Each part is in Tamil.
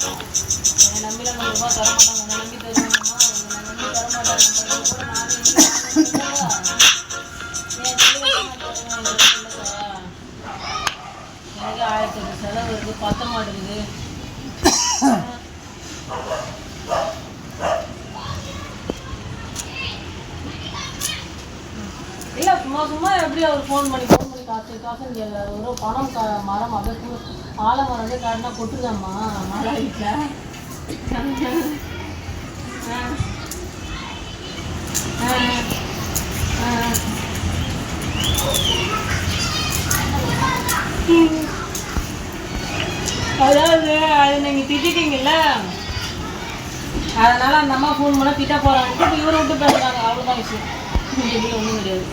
என்னை நம்பிலாம் 100 ரூபா தர மாட்டாங்க. உன்னை நம்பி தருவாங்கம்மா, உன்னை நம்பி தர மாட்டாங்க. கூட நானே என் எனக்கு 1000 செலவு இருக்குது, பத்த மாட்டேங்குது. இல்லை சும்மா எப்படி அவர் ஃபோன் பண்ணி காசுன்னு கேட்கல. ஒரு பணம் மரம் அப்படியே ஆலமரம் வந்து காட்டினா கொட்டுதாம்மா மழை வீட்டில். அதாவது அது நீங்கள் திட்டிட்டீங்கல்ல, அதனால் அந்த அம்மா ஃபோன் பண்ணால் திட்ட போகிறாங்க. இப்போ இவரை விட்டு பேசுகிறாங்க, அவ்வளோதான் விஷயம். இதில் ஒன்றும் கிடையாது.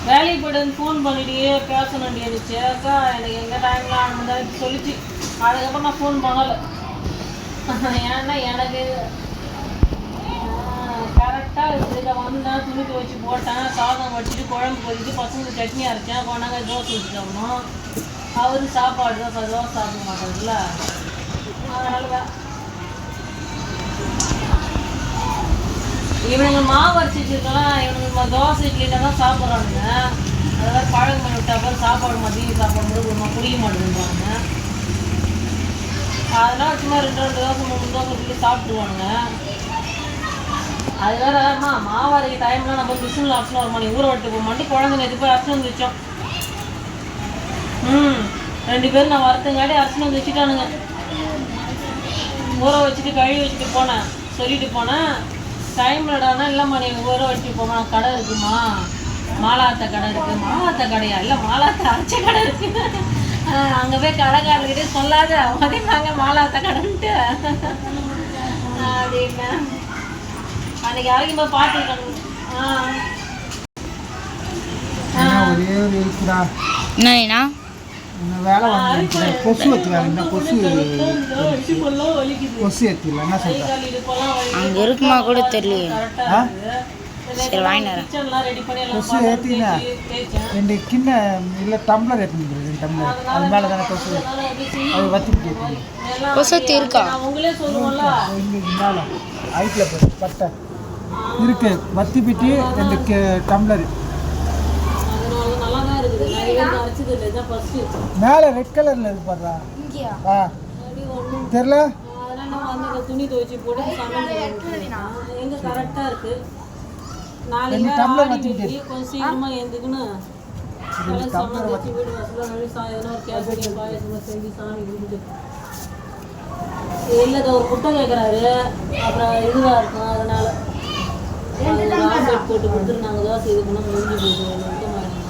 வேலைக்கு போய்ட்டு ஃபோன் பண்ணிட்டு பேச வேண்டியதுச்சு. அக்கா எனக்கு எங்கள் டைமில் ஆனது சொல்லிச்சு. அதுக்கப்புறம் நான் ஃபோன் பண்ணலை. ஏன்னா எனக்கு கரெக்டாக இதில் வந்தேன், துணி துவைச்சி போட்டேன், சாதம் வச்சுட்டு குழம்பு கொதிச்சு பசங்க சட்னி அரைச்சேன், கொண்டாங்க தோசை ஊற்றிட்டோம்னோம். அவரு சாப்பாடு தான் தோசை சாப்பிட மாட்டாங்கல்ல, அதனால இவனுங்க மாவு அரைச்சி வச்சுருக்கலாம். இவனுங்க தோசை இட்லினா தான் சாப்பிட்றானுங்க. அதெல்லாம் பழகம் பண்ணி விட்டா அப்புறம் சாப்பாடு மதியம் சாப்பிடும்போது ஒரு குடிக்க மாட்டேங்குறாங்க. அதெல்லாம் சும்மா 2 தோசை 3 தோசை சொல்லி சாப்பிட்ருவானுங்க. அது வேறம்மா மாவு அரைக்க டைம்லாம் நம்ம மிஷினில் அரைச்சின்னு வர மாதிரி ஊற விட்டு போக மாட்டேன். குழந்தை நேற்று போய் அரைச்சி வந்து வச்சோம். 2 பேரும் நான் வரத்துங்காட்டி அரைச்சின்னு வந்து வச்சுட்டானுங்க. ஊற வச்சுட்டு கழுவி வச்சுட்டு போனேன், சொல்லிட்டு போனேன். டைம்லடானா இல்லைம்மா நீங்கள் ஊற வச்சுட்டு போமா, கடை இருக்குமா, மாலாத்த கடை இருக்குது. மாலாத்த கடையா? இல்லை மாலாத்த அரைச்ச கடை இருக்குது. அங்கே போய் கடைக்காரர்கிட்டே சொல்லாத மதிப்பாங்க மாலாத்த கடைன்ட்டு அப்படின்னா. அன்றைக்கி யாருக்கும் போய் பார்த்துருக்காங்க. என்னண்ணா வேலை வாங்க கொசு வச்சுக்காங்க. கொசு ஏற்றில என்ன சொல்கிறேன் அங்கே இருக்குமா கூட தெரியலையே. சரி வாங்கினேன். கொசு ஏற்றினா 2 கிண்ண இல்லை டம்ளர் ஏற்றினு 2 டம்ளர். அது மேலே தானே கொசு அது வத்தி கொசு இருக்கா இங்கே மேலே ஹைட்டில் பட்டை இருக்கு. வத்தி பிட்டி 2 டம்ளர் மேலே ரெட் கலரில் இருக்கு பாடுறா. தெரியல துணி துவைச்சி போட்டு எங்க கரெக்டா இருக்கு. நாளைக்கு கொஞ்சம் சீக்கிரமா எழுந்துக்கணும். வீடு வசதி பாயசம் செஞ்சு சாமி கும்பிட்டு இல்லை ஒரு முட்டை கேட்குறாரு. அப்புறம் இதுவாக இருக்கும், அதனால ஆம்லெட் போட்டு கொடுத்துருந்தாங்க. தோசை இது பண்ண முடிஞ்சு போயிட்டு முட்டை வாங்கினோம்.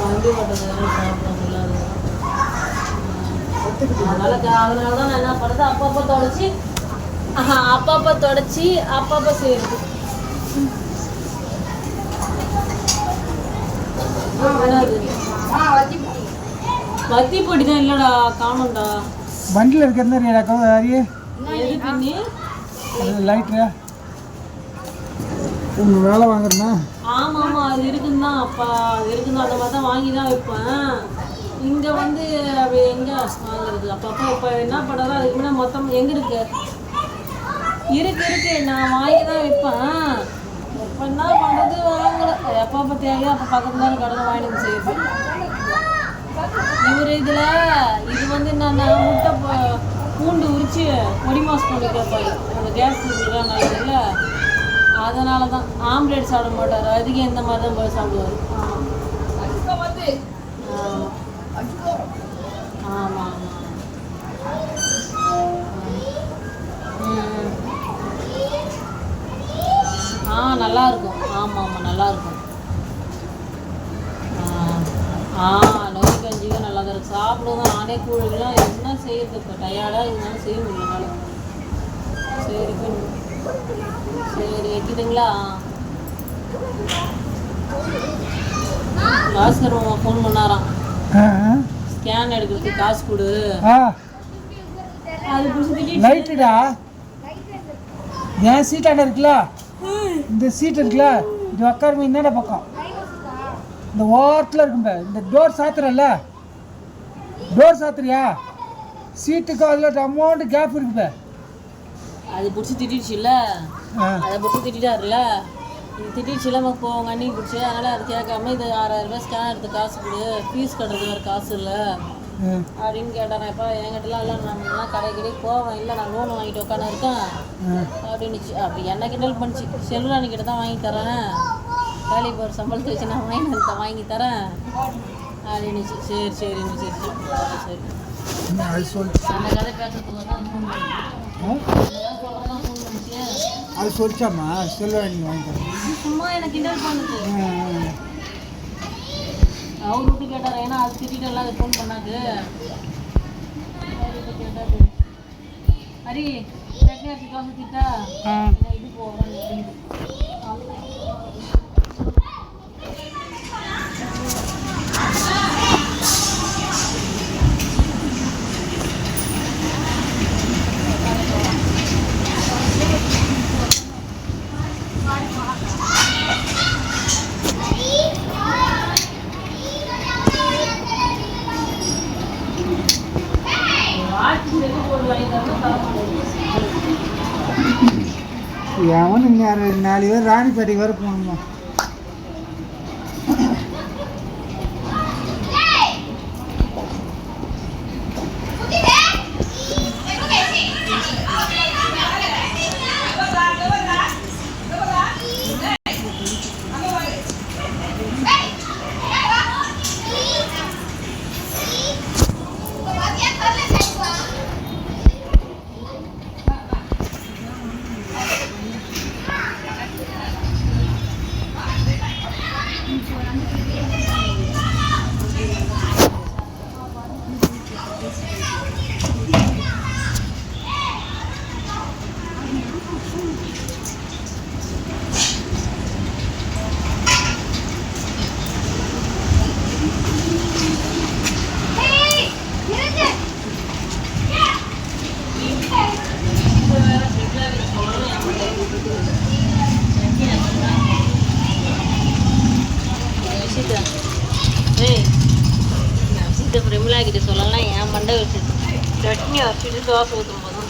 வண்டி ஓட்டத்தை சாப்பிட்றாங்க. அதனால தான் நான் என்ன பண்ணுறது, அப்பப்போ தொடச்சி அப்பப்போ செய்யுது. வத்தி பொடி தான் இல்லைடா, காணும்டா. வண்டியில் இருக்கிறது எது பண்ணி லைட்ரு உங்கள் வேலை வாங்குறேன்னா? ஆமாம் அது இருக்குன்னு தான். அப்போ அது இருக்குன்னு அந்த மாதிரி தான் வாங்கி தான் வைப்பேன். இங்கே வந்து அப்படி எங்கே வாங்குறது அப்பப்போ. இப்போ என்ன பண்ணுறதோ அதுக்கு முன்னாடி மொத்தம் எங்கே இருக்கு நான் வாங்கி தான் வைப்பேன். இப்போ என்ன பண்ணுறது வாங்கலை. எப்பப்போ தேவையோ அப்போ பக்கத்துல கடனை வாங்கிட்டு செய்யுது. இவர் இது வந்து என்னென்ன முட்டை பூண்டு உரித்து பொடி மாஸ் பண்ணி கேட்பாரு. அந்த கேஸ் இதெல்லாம் நல்லது இல்லை, அதனால தான். ஆம்லேட் சாப்பிட மாட்டார், அதுக்கு இந்த மாதிரி தான் போய் சாப்பிடுவார். ஆமாம் நல்லாயிருக்கும். ஆமாம் நல்லாயிருக்கும். நொய் கஞ்சிங்க நல்லா தான் இருக்குது. சாப்பிடுவோம். நானே கூழுலாம் என்ன செய்யறது, இப்போ டயர்டாக இருந்தாலும் செய்ய முடியல. சரி வைக்கிதுங்களா? பாஸ்கர் மாமா ஃபோன் பண்ணாராம், ஸ்கேன் எடுக்கிறதுக்கு காசு கொடு. அது புடிச்சு லைட்டுடா. என் சீட்டாண்ட இருக்குல்ல, இந்த சீட் இருக்குல்ல, இது உட்காருமே என்னடா பக்கம் இந்த ஓரத்தில் இருக்கும்ப. இந்த டோர் சாத்துறல்ல, டோர் சாத்துறியா? சீட்டுக்கு அதில் அமௌண்ட் கேப் இருக்குப்ப. அது பிடிச்சி திட்டிடுச்சுல்ல, அதை பிடிச்சி திட்டாருல, இது திட்டிடுச்சுல போங்க அண்ணி பிடிச்சி. அதனால் அது கேட்காம இது 6000 ரூபாய் ஸ்கேன் எடுத்து காசு கொடு, ஃபீஸ் கட்டுறது வேறு காசு இல்லை அப்படின்னு கேட்டானேப்பா. என்கிட்டலாம் இல்லை, நம்மளாம் கடைக்கு போவேன், இல்லை நான் லோன் வாங்கிட்டு உட்காந்து இருக்கேன் அப்படின்னுச்சு. அப்படி என்ன கிண்டல் பண்ணிச்சு. செல்வராணி கிட்ட தான் வாங்கி தரேன், வேலைக்கு போகிற சம்பளத்தை வச்சு நான் வாங்கி தரேன் அப்படின்னுச்சு. சரி சரின்னு சரி சரி அந்த கதை பேசுறதுக்கு தான் ஃபோன் பண்ணிச்சு. அது சொல்லிச்சாம்மா செல்வராணி வாங்கி தரேன். சும்மா எனக்கு கிண்டல் பண்ணுது. அவர் விட்டு கேட்டார், ஏன்னா அது திட்டெல்லாம் அது ஃபோன் பண்ணாது. கேட்டாரு ஹரி சட்னி அரிசி காசு திட்டா இது போகிறேன். எவனு 4 பேர் ராணிப்பேட்டைக்கு வர போகணுமா? பிரமிளா கிட்ட சொல்லலாம், என் மண்டை வச்சு சட்னி அரைச்சிட்டு தோசை ஊற்றும் போதும்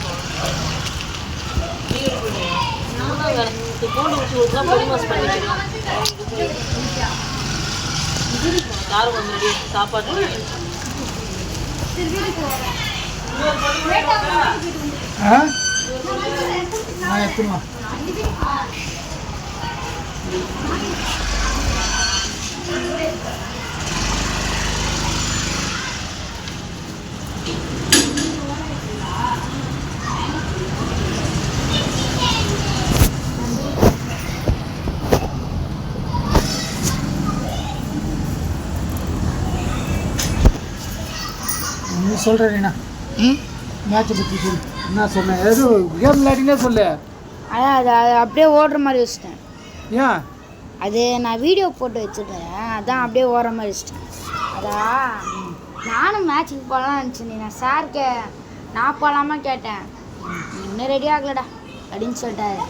பூண்டு வச்சு ஊற்றினா பொடி மாசு பண்ணிக்கலாம். காரம் வந்து சாப்பாடு எத்துமா நீ சொல்கிறேண்ணா மேட்சை பற்றி சொல்லு. என்ன சொன்னேன்? எதுவும் கேம் விளையாடினே சொல்லு. அதான் அது அப்படியே ஓடுற மாதிரி வச்சுட்டேன். ஏன்? அது நான் வீடியோ போட்டு வச்சுட்டேன், அதான் அப்படியே ஓடுற மாதிரி வச்சுட்டேன். அதான் நானும் மேட்ச்சுக்கு போகலான்னு நினச்சேன். நான் சாருக்கு நான் போகலாமா கேட்டேன், இன்னும் ரெடி ஆகலடா அப்படின்னு சொல்லிட்டாரு.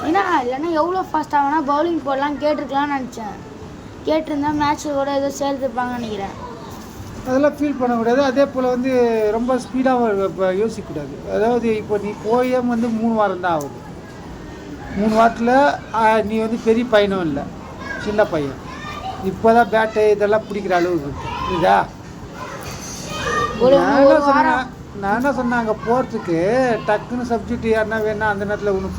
ஏன்னா இல்லைன்னா எவ்வளோ ஃபாஸ்ட் ஆகுனா பவுலிங் போடலான்னு கேட்டிருக்கலாம்னு நினச்சேன். கேட்டிருந்தா மேட்ச்சோட ஏதோ சேர்த்துப்பாங்கன்னு நினைக்கிறேன். அதெல்லாம் ஃபீல் பண்ணக்கூடாது. அதே போல் வந்து ரொம்ப ஸ்பீடாக இப்போ யோசிக்கக்கூடாது. அதாவது இப்போ நீ போயே வந்து 3 வாரம் தான் ஆகுது. 3 வாரத்தில் நீ வந்து பெரிய பையனும் இல்லை, சின்ன பையன். இப்போ தான் பேட்டு இதெல்லாம் பிடிக்கிற அளவுக்கு இருக்கு. இதா நான் என்ன சொன்னேன், அங்கே போகிறதுக்கு டக்குன்னு சப்ஜெக்ட் யாருன்னா வேணா அந்த நேரத்தில் ஒன்று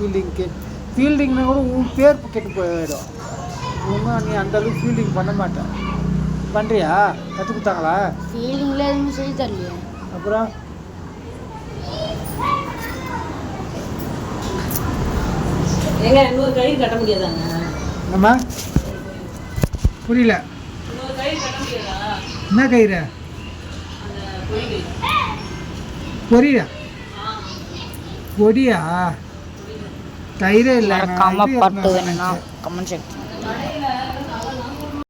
ஃபீல்டிங்னா கூட உன் பேர் கெட்டு போயிடும். ஒன்றும் நீ அந்தளவுக்கு ஃபீல்டிங் பண்ண மாட்டேன். பண்ணுறியா? கற்றுக் கொடுத்தாங்களா? ஃபீல்டிங்கில் எதுவுமே சொல்லி தரலையே. அப்புறம் எங்க இன்னொரு கயிறு கட்ட முடியாதாங்க? நம்ம புரியல. இன்னொரு கயிறு கட்ட முடியாதா? என்ன கயிறு? பொரியா? பொடியா? கயிறே இல்லை. Comment section